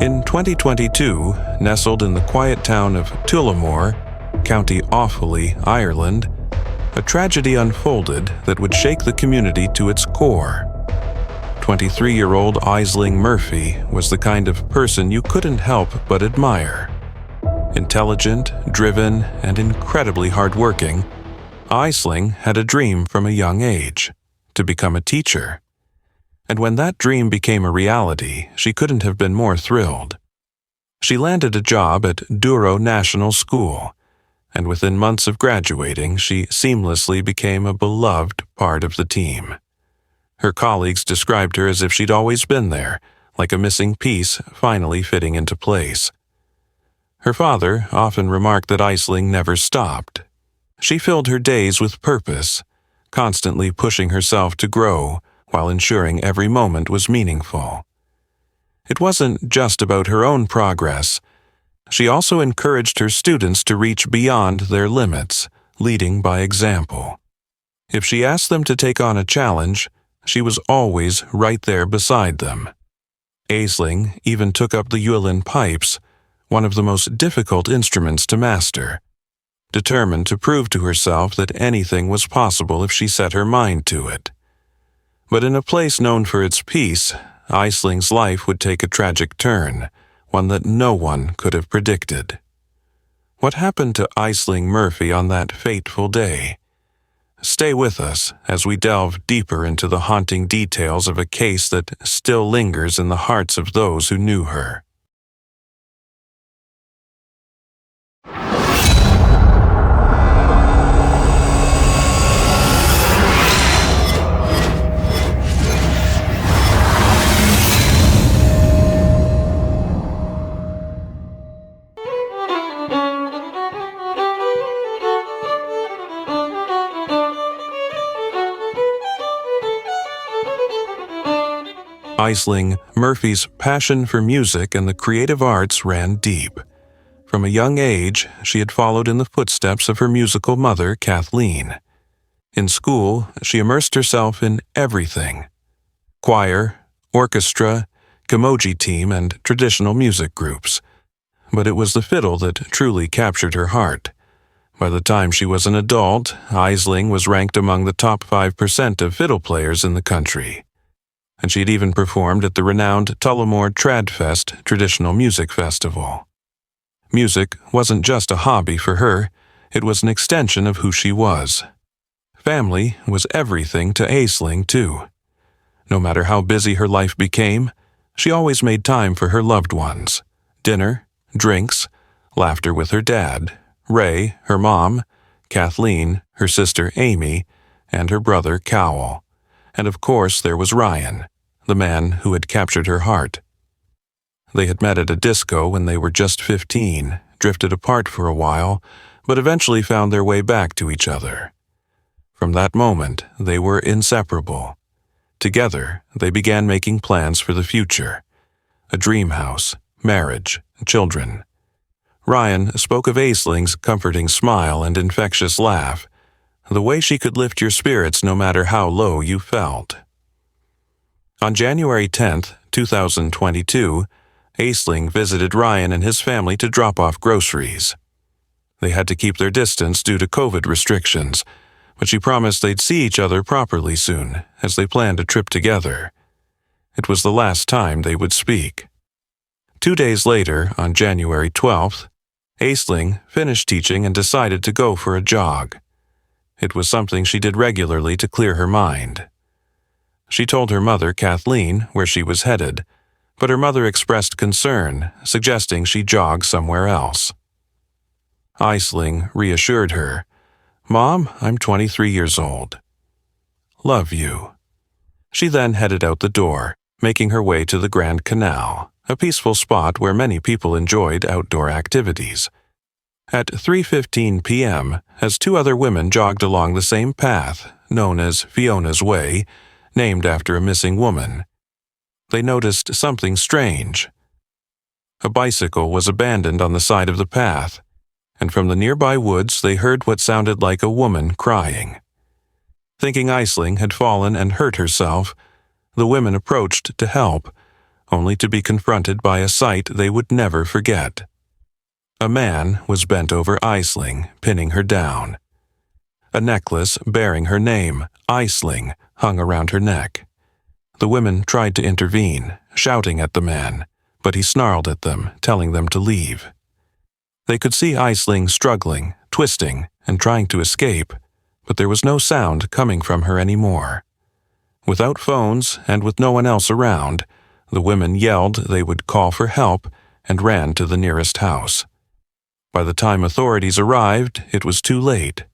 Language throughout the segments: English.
In 2022, nestled in the quiet town of Tullamore, County Offaly, Ireland, a tragedy unfolded that would shake the community to its core. 23-year-old Ashling Murphy was the kind of person you couldn't help but admire. Intelligent, driven, and incredibly hardworking, Ashling had a dream from a young age: to become a teacher. And when that dream became a reality, she couldn't have been more thrilled. She landed a job at Douro National School, and within months of graduating, she seamlessly became a beloved part of the team. Her colleagues described her as if she'd always been there, like a missing piece finally fitting into place. Her father often remarked that Ashling never stopped. She filled her days with purpose, constantly pushing herself to grow, while ensuring every moment was meaningful. It wasn't just about her own progress. She also encouraged her students to reach beyond their limits, leading by example. If she asked them to take on a challenge, she was always right there beside them. Ashling even took up the ukulele pipes, one of the most difficult instruments to master, determined to prove to herself that anything was possible if she set her mind to it. But in a place known for its peace, Ashling's life would take a tragic turn, one that no one could have predicted. What happened to Ashling Murphy on that fateful day? Stay with us as we delve deeper into the haunting details of a case that still lingers in the hearts of those who knew her. Ashling Murphy's passion for music and the creative arts ran deep. From a young age, she had followed in the footsteps of her musical mother, Kathleen. In school, she immersed herself in everything: choir, orchestra, camogie team, and traditional music groups. But it was the fiddle that truly captured her heart. By the time she was an adult, Ashling was ranked among the top 5% of fiddle players in the country. And she'd even performed at the renowned Tullamore Tradfest traditional music festival. Music wasn't just a hobby for her, it was an extension of who she was. Family was everything to Ashling, too. No matter how busy her life became, she always made time for her loved ones: dinner, drinks, laughter with her dad, Ray, her mom, Kathleen, her sister Amy, and her brother Cowell. And of course there was Ryan, the man who had captured her heart. They had met at a disco when they were just 15, drifted apart for a while, but eventually found their way back to each other. From that moment, they were inseparable. Together, they began making plans for the future: a dream house, marriage, children. Ryan spoke of Ashling's comforting smile and infectious laugh, the way she could lift your spirits no matter how low you felt. On January 10, 2022, Ashling visited Ryan and his family to drop off groceries. They had to keep their distance due to COVID restrictions, but she promised they'd see each other properly soon, as they planned a trip together. It was the last time they would speak. 2 days later, on January 12th, Ashling finished teaching and decided to go for a jog. It was something she did regularly to clear her mind. She told her mother, Kathleen, where she was headed, but her mother expressed concern, suggesting she jog somewhere else. Ashling reassured her, "Mom, I'm 23 years old. Love you." She then headed out the door, making her way to the Grand Canal, a peaceful spot where many people enjoyed outdoor activities. At 3:15 p.m., as 2 other women jogged along the same path, known as Fiona's Way, named after a missing woman, they noticed something strange. A bicycle was abandoned on the side of the path, and from the nearby woods they heard what sounded like a woman crying. Thinking Ashling had fallen and hurt herself, the women approached to help, only to be confronted by a sight they would never forget. A man was bent over Ashling, pinning her down. A necklace bearing her name, Ashling, hung around her neck. The women tried to intervene, shouting at the man, but he snarled at them, telling them to leave. They could see Ashling struggling, twisting, and trying to escape, but there was no sound coming from her anymore. Without phones and with no one else around, the women yelled they would call for help and ran to the nearest house. By the time authorities arrived, it was too late.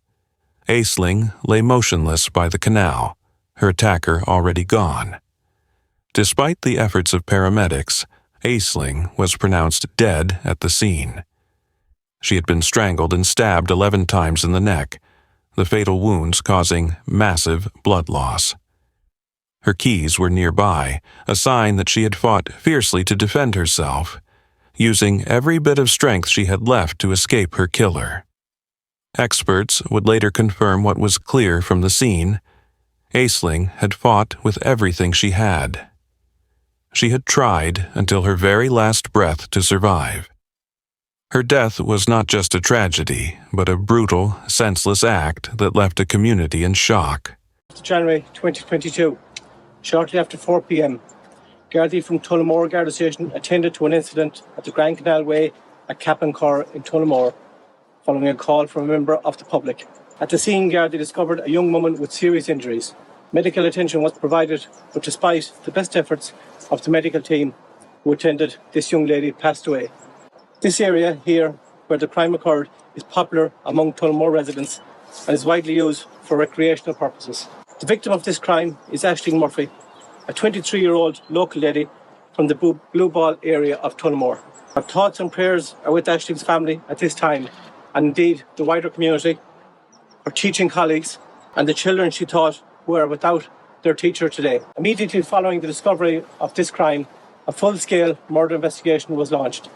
Ashling lay motionless by the canal, her attacker already gone. Despite the efforts of paramedics, Ashling was pronounced dead at the scene. She had been strangled and stabbed 11 times in the neck, the fatal wounds causing massive blood loss. Her keys were nearby, a sign that she had fought fiercely to defend herself, using every bit of strength she had left to escape her killer. Experts would later confirm what was clear from the scene. Ashling had fought with everything she had. She had tried until her very last breath to survive. Her death was not just a tragedy, but a brutal, senseless act that left a community in shock. January 2022, shortly after 4 p.m, Gardaí from Tullamore Garda Station attended to an incident at the Grand Canal way at Cappincur in Tullamore, following a call from a member of the public. At the scene, Gardaí discovered a young woman with serious injuries. Medical attention was provided, but despite the best efforts of the medical team who attended, this young lady passed away. This area here, where the crime occurred, is popular among Tullamore residents and is widely used for recreational purposes. The victim of this crime is Ashling Murphy, a 23-year-old local lady from the Blue Ball area of Tullamore. Our thoughts and prayers are with Ashling's family at this time, and indeed the wider community, her teaching colleagues, and the children she taught who are without their teacher today. Immediately following the discovery of this crime, a full-scale murder investigation was launched.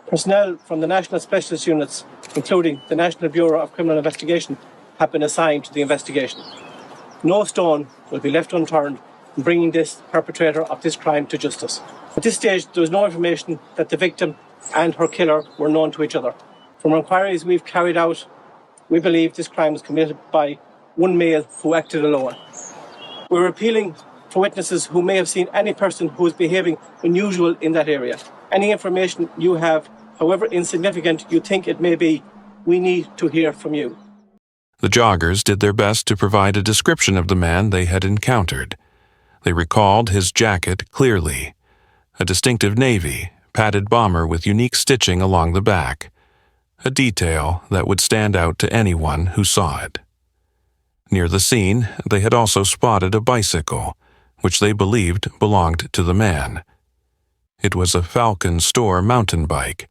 Personnel from the National Specialist Units, including the National Bureau of Criminal Investigation, have been assigned to the investigation. No stone will be left unturned in bringing this perpetrator of this crime to justice. At this stage, there is no information that the victim and her killer were known to each other. From inquiries we've carried out, we believe this crime was committed by one male who acted alone. We're appealing for witnesses who may have seen any person who is behaving unusual in that area. Any information you have, however insignificant you think it may be, we need to hear from you. The joggers did their best to provide a description of the man they had encountered. They recalled his jacket clearly, a distinctive navy, padded bomber with unique stitching along the back, a detail that would stand out to anyone who saw it. Near the scene, they had also spotted a bicycle, which they believed belonged to the man. It was a Falcon Store mountain bike,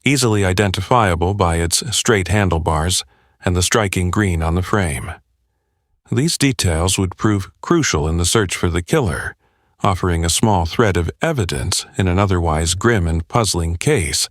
easily identifiable by its straight handlebars and the striking green on the frame. These details would prove crucial in the search for the killer, offering a small thread of evidence in an otherwise grim and puzzling case.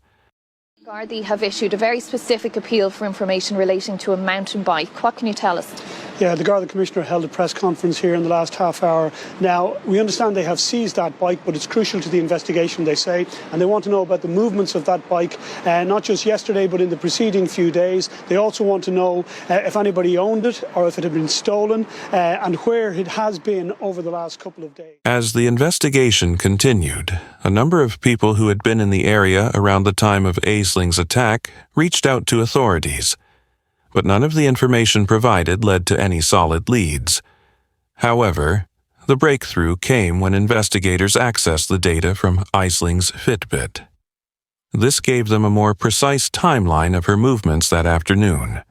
Gardaí have issued a very specific appeal for information relating to a mountain bike. What can you tell us? Yeah, the Garda Commissioner held a press conference here in the last half hour. Now, we understand they have seized that bike, but it's crucial to the investigation, they say, and they want to know about the movements of that bike, not just yesterday, but in the preceding few days. They also want to know if anybody owned it or if it had been stolen, and where it has been over the last couple of days. As the investigation continued, a number of people who had been in the area around the time of Ashling's attack reached out to authorities, but none of the information provided led to any solid leads. However, the breakthrough came when investigators accessed the data from Ashling's Fitbit. This gave them a more precise timeline of her movements that afternoon.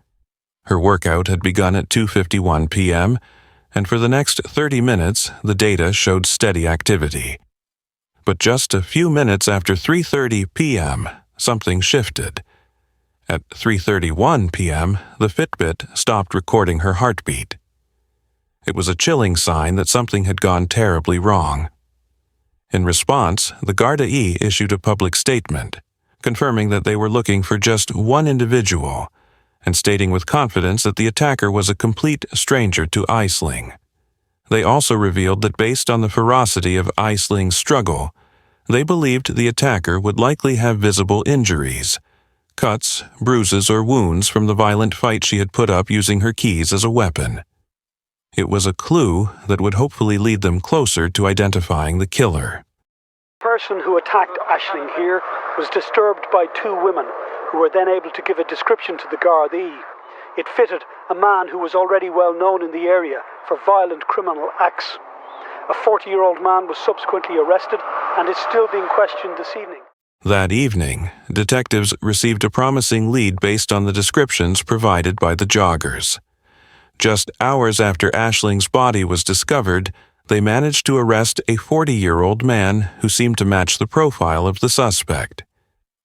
Her workout had begun at 2:51 p.m., and for the next 30 minutes, the data showed steady activity. But just a few minutes after 3:30 p.m., something shifted. At 3:31 p.m., the Fitbit stopped recording her heartbeat. It was a chilling sign that something had gone terribly wrong. In response, the Gardaí issued a public statement, confirming that they were looking for just one individual, and stating with confidence that the attacker was a complete stranger to Ashling. They also revealed that based on the ferocity of Ashling's struggle, They believed the attacker would likely have visible injuries, cuts, bruises, or wounds from the violent fight she had put up using her keys as a weapon. It was a clue that would hopefully lead them closer to identifying the killer. The person who attacked Ashling here was disturbed by two women, who were then able to give a description to the Gardaí. It fitted a man who was already well known in the area for violent criminal acts. A 40-year-old man was subsequently arrested and is still being questioned this evening. That evening, detectives received a promising lead based on the descriptions provided by the joggers. Just hours after Ashling's body was discovered, they managed to arrest a 40-year-old man who seemed to match the profile of the suspect.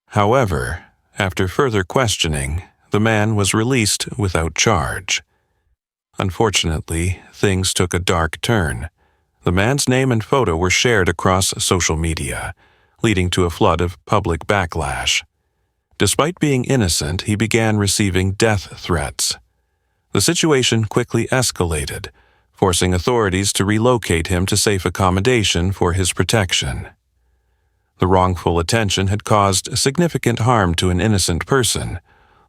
However, after further questioning, the man was released without charge. Unfortunately, things took a dark turn. The man's name and photo were shared across social media, leading to a flood of public backlash. Despite being innocent, he began receiving death threats. The situation quickly escalated, forcing authorities to relocate him to safe accommodation for his protection. The wrongful attention had caused significant harm to an innocent person,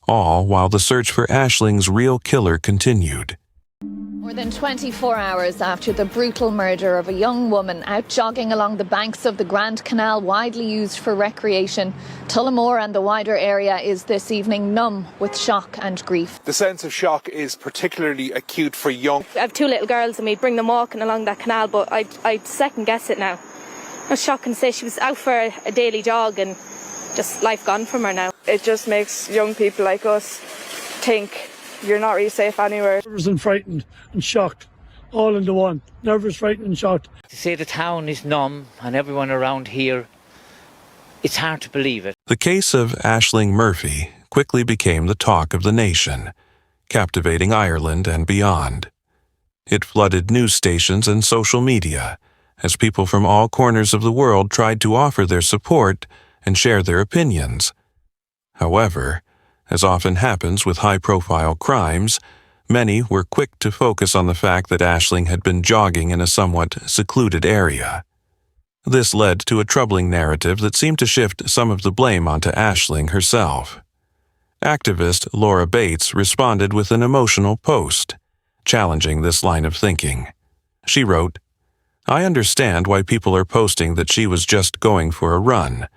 all while the search for Ashling's real killer continued. More than 24 hours after the brutal murder of a young woman out jogging along the banks of the Grand Canal, widely used for recreation, Tullamore and the wider area is this evening numb with shock and grief. The sense of shock is particularly acute for young. I have two little girls and we bring them walking along that canal, but I second guess it now. It's shocking to say she was out for a daily jog and just life gone from her now. It just makes young people like us think you're not really safe anywhere. Nervous and frightened and shocked, all into one. Nervous, frightened and shocked. To say the town is numb and everyone around here, it's hard to believe it. The case of Ashling Murphy quickly became the talk of the nation, captivating Ireland and beyond. It flooded news stations and social media, as people from all corners of the world tried to offer their support and share their opinions. However, as often happens with high-profile crimes, many were quick to focus on the fact that Ashling had been jogging in a somewhat secluded area. This led to a troubling narrative that seemed to shift some of the blame onto Ashling herself. Activist Laura Bates responded with an emotional post, challenging this line of thinking. She wrote, "I understand why people are posting that she was just going for a run,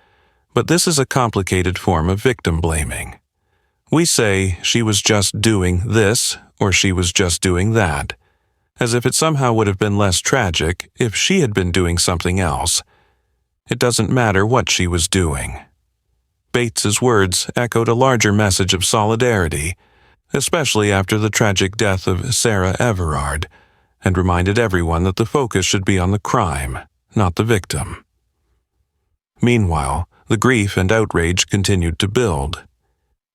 but this is a complicated form of victim blaming. We say she was just doing this or she was just doing that, as if it somehow would have been less tragic if she had been doing something else. It doesn't matter what she was doing." Bates's words echoed a larger message of solidarity, especially after the tragic death of Sarah Everard, and reminded everyone that the focus should be on the crime, not the victim. Meanwhile, the grief and outrage continued to build.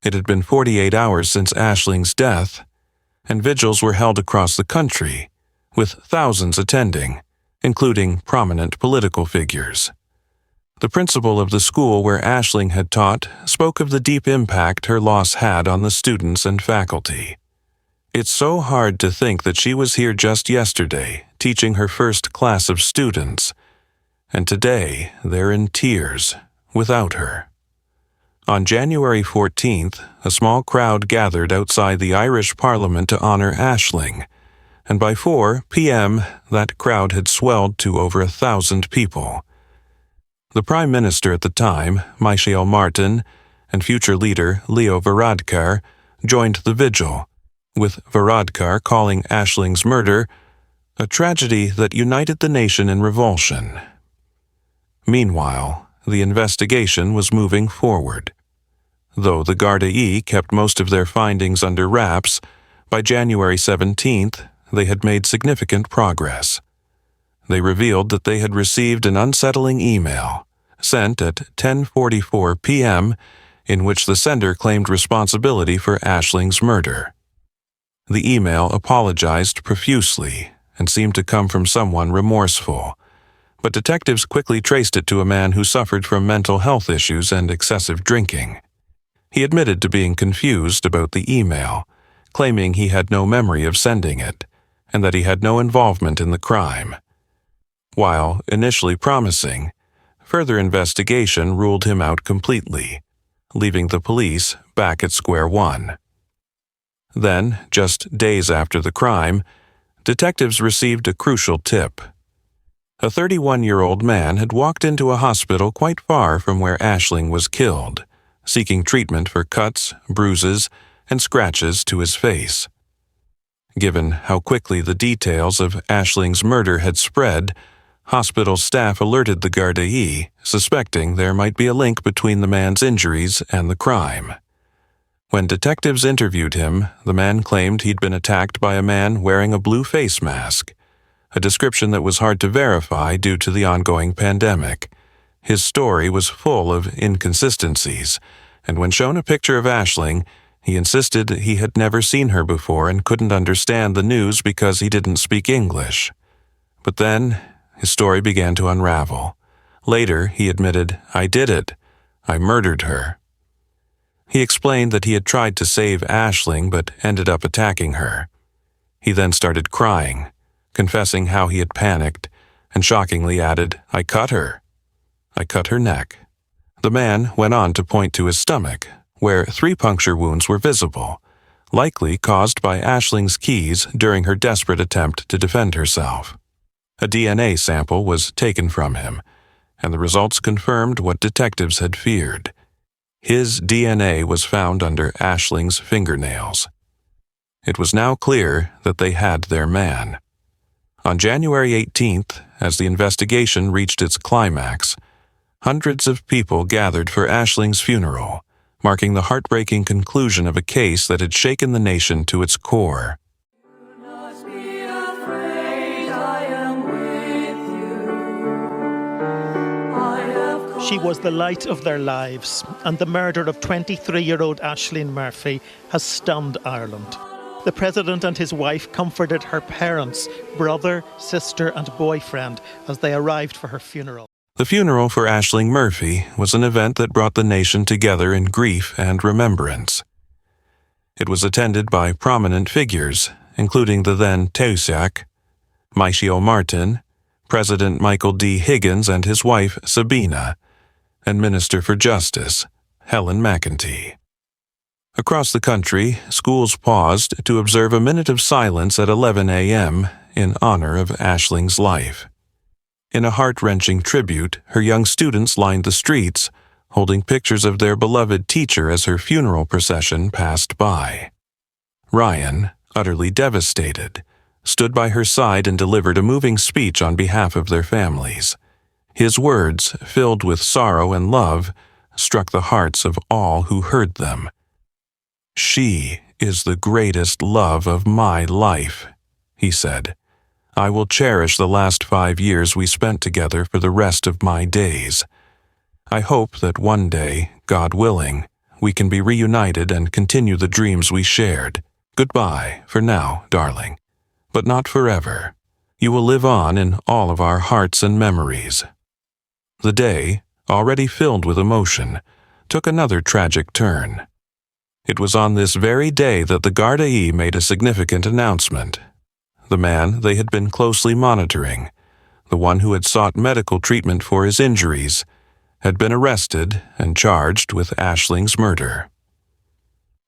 It had been 48 hours since Ashling's death, and vigils were held across the country, with thousands attending, including prominent political figures. The principal of the school where Ashling had taught spoke of the deep impact her loss had on the students and faculty. "It's so hard to think that she was here just yesterday, teaching her first class of students, and today they're in tears without her." On January 14th, a small crowd gathered outside the Irish Parliament to honor Ashling, and by 4 p.m. that crowd had swelled to over 1,000 people. The Prime Minister at the time, Michael Martin, and future leader Leo Varadkar joined the vigil, with Varadkar calling Ashling's murder a tragedy that united the nation in revulsion. Meanwhile, the investigation was moving forward. Though the Gardaí kept most of their findings under wraps, by January 17th, they had made significant progress. They revealed that they had received an unsettling email, sent at 10:44 p.m., in which the sender claimed responsibility for Ashling's murder. The email apologized profusely and seemed to come from someone remorseful, but detectives quickly traced it to a man who suffered from mental health issues and excessive drinking. He admitted to being confused about the email, claiming he had no memory of sending it, and that he had no involvement in the crime. While initially promising, further investigation ruled him out completely, leaving the police back at square one. Then, just days after the crime, detectives received a crucial tip. A 31-year-old man had walked into a hospital quite far from where Ashling was killed, seeking treatment for cuts, bruises, and scratches to his face. Given how quickly the details of Ashling's murder had spread, hospital staff alerted the Gardaí, suspecting there might be a link between the man's injuries and the crime. When detectives interviewed him, the man claimed he'd been attacked by a man wearing a blue face mask, a description that was hard to verify due to the ongoing pandemic. His story was full of inconsistencies, and when shown a picture of Ashling, he insisted he had never seen her before and couldn't understand the news because he didn't speak English. But then, his story began to unravel. Later, he admitted, "I did it. I murdered her." He explained that he had tried to save Ashling but ended up attacking her. He then started crying, confessing how he had panicked, and shockingly added, "I cut her. I cut her neck." The man went on to point to his stomach, where 3 puncture wounds were visible, likely caused by Ashling's keys during her desperate attempt to defend herself. A DNA sample was taken from him, and the results confirmed what detectives had feared. His DNA was found under Ashling's fingernails. It was now clear that they had their man. On January 18th, as the investigation reached its climax, hundreds of people gathered for Ashling's funeral, marking the heartbreaking conclusion of a case that had shaken the nation to its core. She was the light of their lives, and the murder of 23-year-old Ashling Murphy has stunned Ireland. The President and his wife comforted her parents, brother, sister and boyfriend as they arrived for her funeral. The funeral for Ashling Murphy was an event that brought the nation together in grief and remembrance. It was attended by prominent figures, including the then Taoiseach, Michio Martin, President Michael D. Higgins and his wife Sabina, and Minister for Justice, Helen McEntee. Across the country, schools paused to observe a minute of silence at 11 a.m. in honor of Ashling's life. In a heart-wrenching tribute, her young students lined the streets, holding pictures of their beloved teacher as her funeral procession passed by. Ryan, utterly devastated, stood by her side and delivered a moving speech on behalf of their families. His words, filled with sorrow and love, struck the hearts of all who heard them. "She is the greatest love of my life," he said. "I will cherish the last 5 years we spent together for the rest of my days. I hope that one day, God willing, we can be reunited and continue the dreams we shared. Goodbye for now, darling, but not forever. You will live on in all of our hearts and memories." The day, already filled with emotion, took another tragic turn. It was on this very day that the Gardaí made a significant announcement. The man they had been closely monitoring, the one who had sought medical treatment for his injuries, had been arrested and charged with Ashling's murder.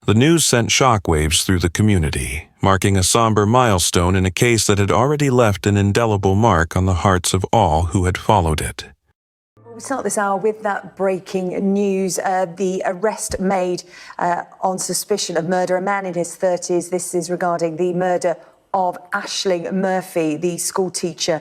The news sent shockwaves through the community, marking a somber milestone in a case that had already left an indelible mark on the hearts of all who had followed it. We start this hour with that breaking news. The arrest made on suspicion of murder, a man in his 30s. This is regarding the murder of Ashling Murphy, the school teacher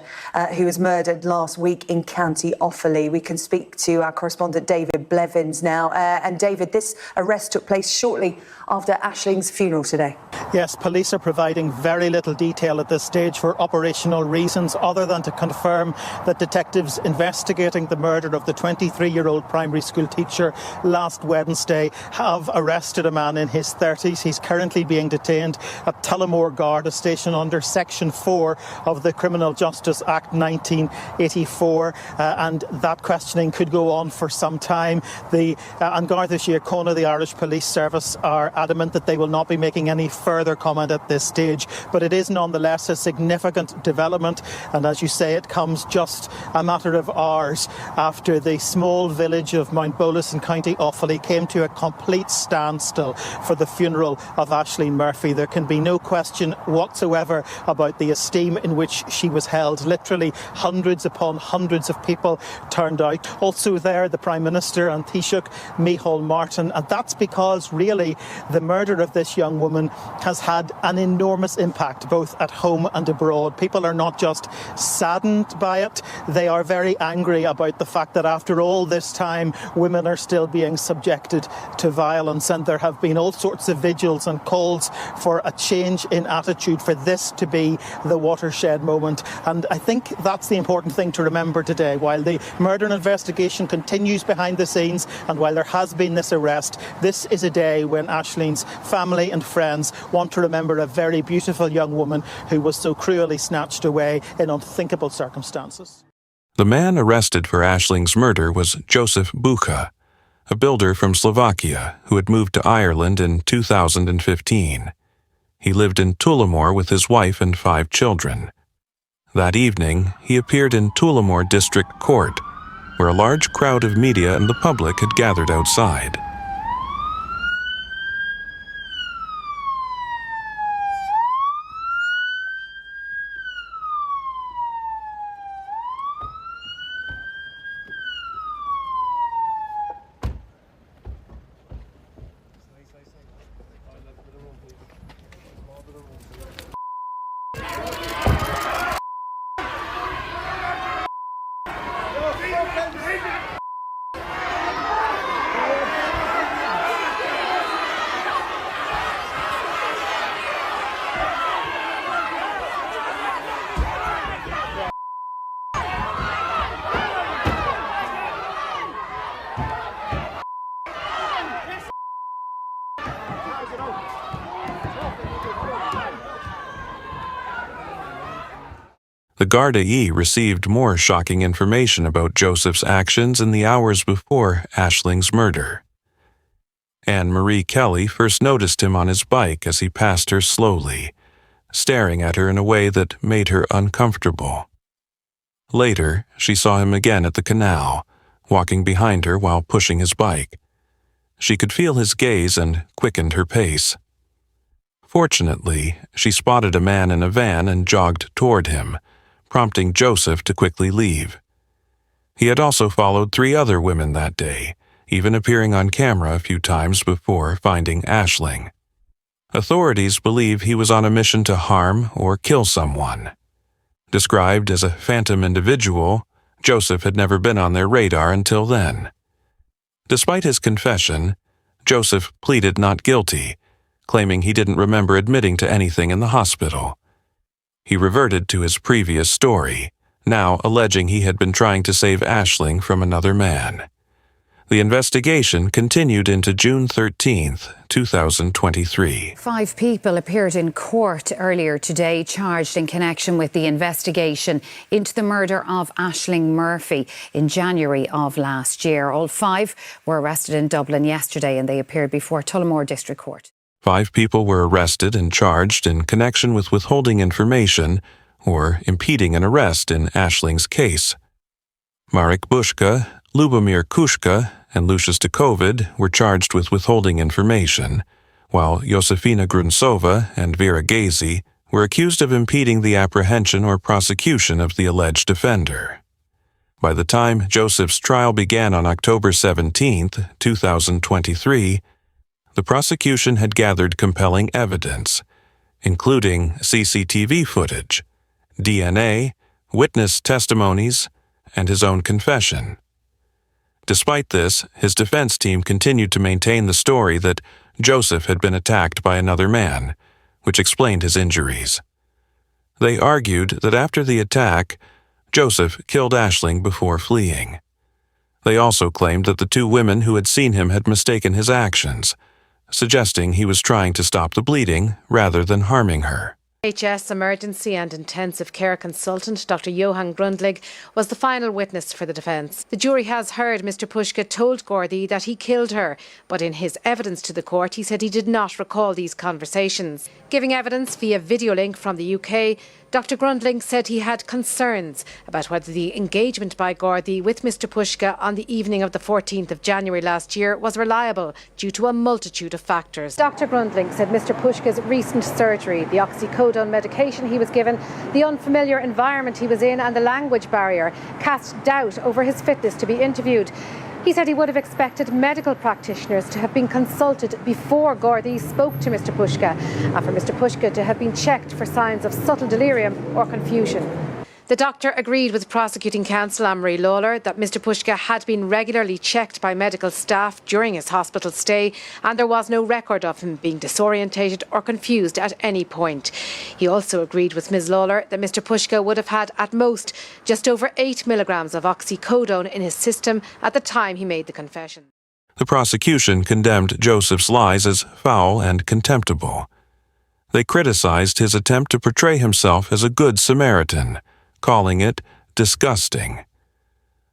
who was murdered last week in County Offaly. We can speak to our correspondent David Blevins now. And David, this arrest took place shortly after Ashling's funeral today. Yes, police are providing very little detail at this stage for operational reasons, other than to confirm that detectives investigating the murder of the 23-year-old primary school teacher last Wednesday have arrested a man in his 30s. He's currently being detained at Tullamore Garda station under Section 4 of the Criminal Justice Act 1984, and that questioning could go on for some time. The An Garda Síochána, the Irish Police Service, are adamant that they will not be making any further further comment at this stage, but it is nonetheless a significant development, and as you say, it comes just a matter of hours after the small village of Mount Bolus in County Offaly came to a complete standstill for the funeral of Ashling Murphy. There can be no question whatsoever about the esteem in which she was held. Literally hundreds upon hundreds of people turned out. Also there, the Prime Minister and Taoiseach Micheál Martin, and that's because really the murder of this young woman has had an enormous impact both at home and abroad. People are not just saddened by it, they are very angry about the fact that after all this time women are still being subjected to violence, and there have been all sorts of vigils and calls for a change in attitude, for this to be the watershed moment. And I think that's the important thing to remember today. While the murder investigation continues behind the scenes and while there has been this arrest, this is a day when Ashling's family and friends want to remember a very beautiful young woman who was so cruelly snatched away in unthinkable circumstances. The man arrested for Ashling's murder was Joseph Bucha, a builder from Slovakia who had moved to Ireland in 2015. He lived in Tullamore with his wife and 5 children. That evening, he appeared in Tullamore District Court, where a large crowd of media and the public had gathered outside. The Gardaí received more shocking information about Joseph's actions in the hours before Ashling's murder. Anne-Marie Kelly first noticed him on his bike as he passed her slowly, staring at her in a way that made her uncomfortable. Later, she saw him again at the canal, walking behind her while pushing his bike. She could feel his gaze and quickened her pace. Fortunately, she spotted a man in a van and jogged toward him, prompting Joseph to quickly leave. He had also followed 3 other women that day, even appearing on camera a few times before finding Ashling. Authorities believe he was on a mission to harm or kill someone. Described as a phantom individual, Joseph had never been on their radar until then. Despite his confession, Joseph pleaded not guilty, claiming he didn't remember admitting to anything in the hospital. He reverted to his previous story, now alleging he had been trying to save Ashling from another man. The investigation continued into June 13, 2023. 5 people appeared in court earlier today, charged in connection with the investigation into the murder of Ashling Murphy in January of last year. All 5 were arrested in Dublin yesterday and they appeared before Tullamore District Court. 5 people were arrested and charged in connection with withholding information or impeding an arrest in Ashling's case. Marek Bushka, Lubomir Kushka, and Lucius Dekovid were charged with withholding information, while Josefina Grunsova and Vera Gazy were accused of impeding the apprehension or prosecution of the alleged offender. By the time Joseph's trial began on October 17, 2023, the prosecution had gathered compelling evidence, including CCTV footage, DNA, witness testimonies, and his own confession. Despite this, his defense team continued to maintain the story that Joseph had been attacked by another man, which explained his injuries. They argued that after the attack, Joseph killed Ashling before fleeing. They also claimed that the 2 women who had seen him had mistaken his actions, suggesting he was trying to stop the bleeding rather than harming her. NHS emergency and intensive care consultant Dr. Johan Grundlig was the final witness for the defence. The jury has heard Mr. Pushka told Gardaí that he killed her, but in his evidence to the court he said he did not recall these conversations. Giving evidence via video link from the UK, Dr. Grundling said he had concerns about whether the engagement by Gardaí with Mr. Pushka on the evening of the 14th of January last year was reliable due to a multitude of factors. Dr. Grundling said Mr. Pushka's recent surgery, the oxycodone medication he was given, the unfamiliar environment he was in and the language barrier cast doubt over his fitness to be interviewed. He said he would have expected medical practitioners to have been consulted before Gardaí spoke to Mr. Pushka and for Mr. Pushka to have been checked for signs of subtle delirium or confusion. The doctor agreed with prosecuting counsel Anne-Marie Lawler that Mr. Pushka had been regularly checked by medical staff during his hospital stay and there was no record of him being disorientated or confused at any point. He also agreed with Ms. Lawler that Mr. Pushka would have had at most just over 8 milligrams of oxycodone in his system at the time he made the confession. The prosecution condemned Joseph's lies as foul and contemptible. They criticized his attempt to portray himself as a good Samaritan, calling it disgusting.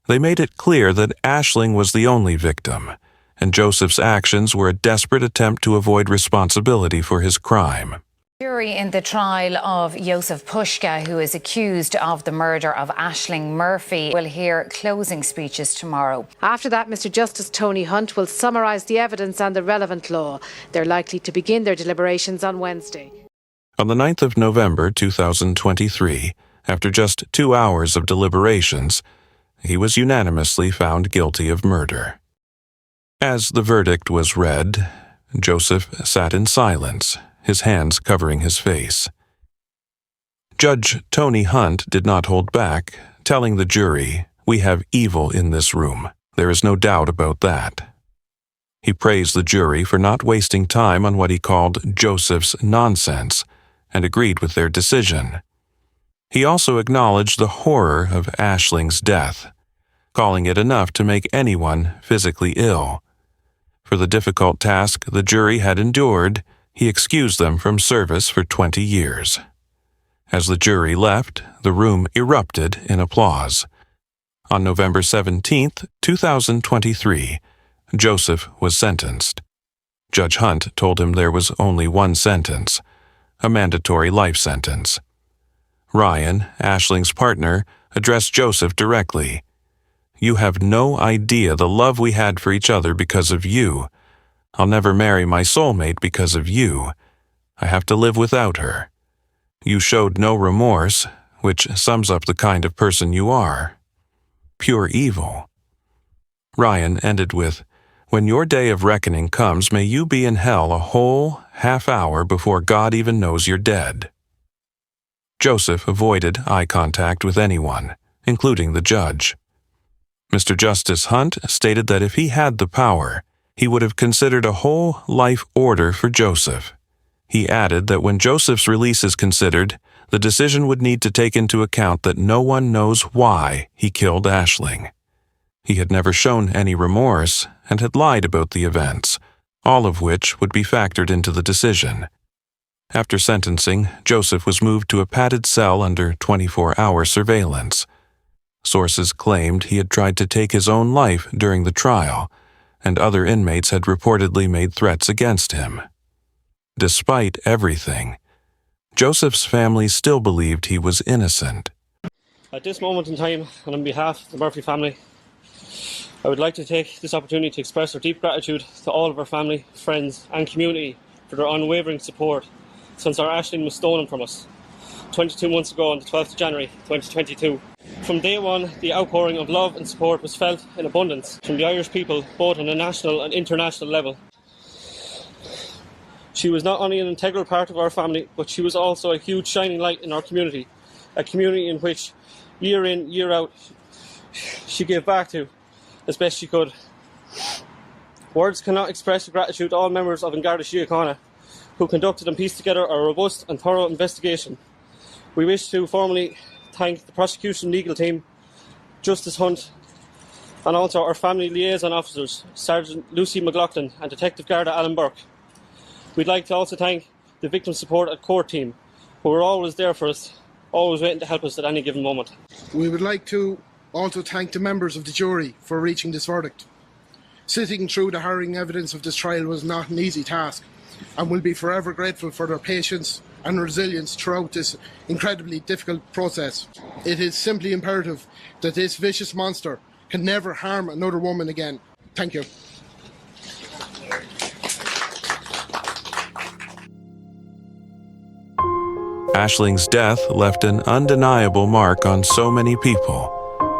They made it clear that Ashling was the only victim, and Joseph's actions were a desperate attempt to avoid responsibility for his crime. Jury in the trial of Joseph Pushka, who is accused of the murder of Ashling Murphy, will hear closing speeches tomorrow. After that, Mr. Justice Tony Hunt will summarise the evidence and the relevant law. They're likely to begin their deliberations on Wednesday. On the 9th of November 2023, after just 2 hours of deliberations, he was unanimously found guilty of murder. As the verdict was read, Joseph sat in silence, his hands covering his face. Judge Tony Hunt did not hold back, telling the jury, "We have evil in this room. There is no doubt about that." He praised the jury for not wasting time on what he called Joseph's nonsense, and agreed with their decision. He also acknowledged the horror of Ashling's death, calling it enough to make anyone physically ill. For the difficult task the jury had endured, he excused them from service for 20 years. As the jury left, the room erupted in applause. On November 17, 2023, Joseph was sentenced. Judge Hunt told him there was only one sentence, a mandatory life sentence. Ryan, Ashling's partner, addressed Joseph directly. "You have no idea the love we had for each other because of you. I'll never marry my soulmate because of you. I have to live without her. You showed no remorse, which sums up the kind of person you are. Pure evil." Ryan ended with, "When your day of reckoning comes, may you be in hell a whole half hour before God even knows you're dead." Joseph avoided eye contact with anyone, including the judge. Mr. Justice Hunt stated that if he had the power, he would have considered a whole life order for Joseph. He added that when Joseph's release is considered, the decision would need to take into account that no one knows why he killed Ashling. He had never shown any remorse and had lied about the events, all of which would be factored into the decision. After sentencing, Joseph was moved to a padded cell under 24-hour surveillance. Sources claimed he had tried to take his own life during the trial, and other inmates had reportedly made threats against him. Despite everything, Joseph's family still believed he was innocent. At this moment in time, and on behalf of the Murphy family, I would like to take this opportunity to express our deep gratitude to all of our family, friends and community for their unwavering support since our Ashling was stolen from us 22 months ago on the 12th of January 2022. From day one, the outpouring of love and support was felt in abundance from the Irish people, both on a national and international level. She was not only an integral part of our family, but she was also a huge shining light in our community, a community in which, year in, year out, she gave back to as best she could. Words cannot express the gratitude to all members of Garda Síochána who conducted and pieced together a robust and thorough investigation. We wish to formally thank the prosecution legal team, Justice Hunt, and also our family liaison officers, Sergeant Lucy McLaughlin and Detective Garda Alan Burke. We'd like to also thank the victim support at court team, who were always there for us, always waiting to help us at any given moment. We would like to also thank the members of the jury for reaching this verdict. Sitting through the harrowing evidence of this trial was not an easy task, and we'll be forever grateful for their patience and resilience throughout this incredibly difficult process. It is simply imperative that this vicious monster can never harm another woman again. Thank you. Ashling's death left an undeniable mark on so many people,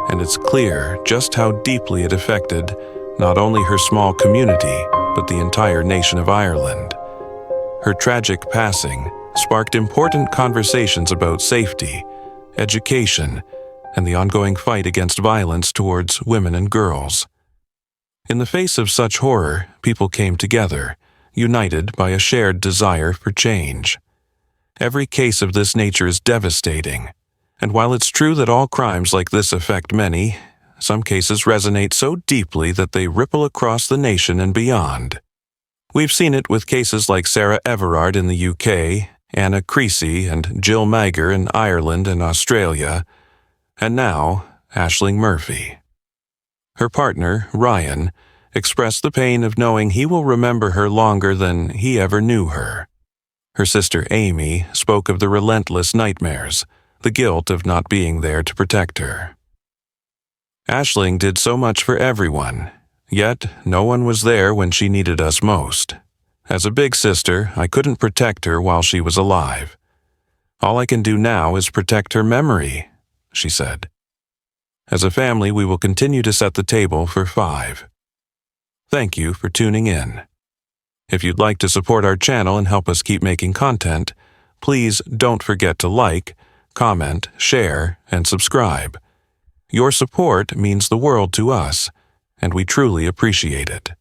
and it's clear just how deeply it affected not only her small community, but the entire nation of Ireland. Her tragic passing sparked important conversations about safety, education, and the ongoing fight against violence towards women and girls. In the face of such horror, people came together, united by a shared desire for change. Every case of this nature is devastating, and while it's true that all crimes like this affect many, some cases resonate so deeply that they ripple across the nation and beyond. We've seen it with cases like Sarah Everard in the UK, Anna Creasy and Jill Magger in Ireland and Australia, and now Ashling Murphy. Her partner, Ryan, expressed the pain of knowing he will remember her longer than he ever knew her. Her sister Amy spoke of the relentless nightmares, the guilt of not being there to protect her. Ashling did so much for everyone, yet no one was there when she needed us most. As a big sister, I couldn't protect her while she was alive. All I can do now is protect her memory, she said. As a family, we will continue to set the table for 5. Thank you for tuning in. If you'd like to support our channel and help us keep making content, please don't forget to like, comment, share, and subscribe. Your support means the world to us, and we truly appreciate it.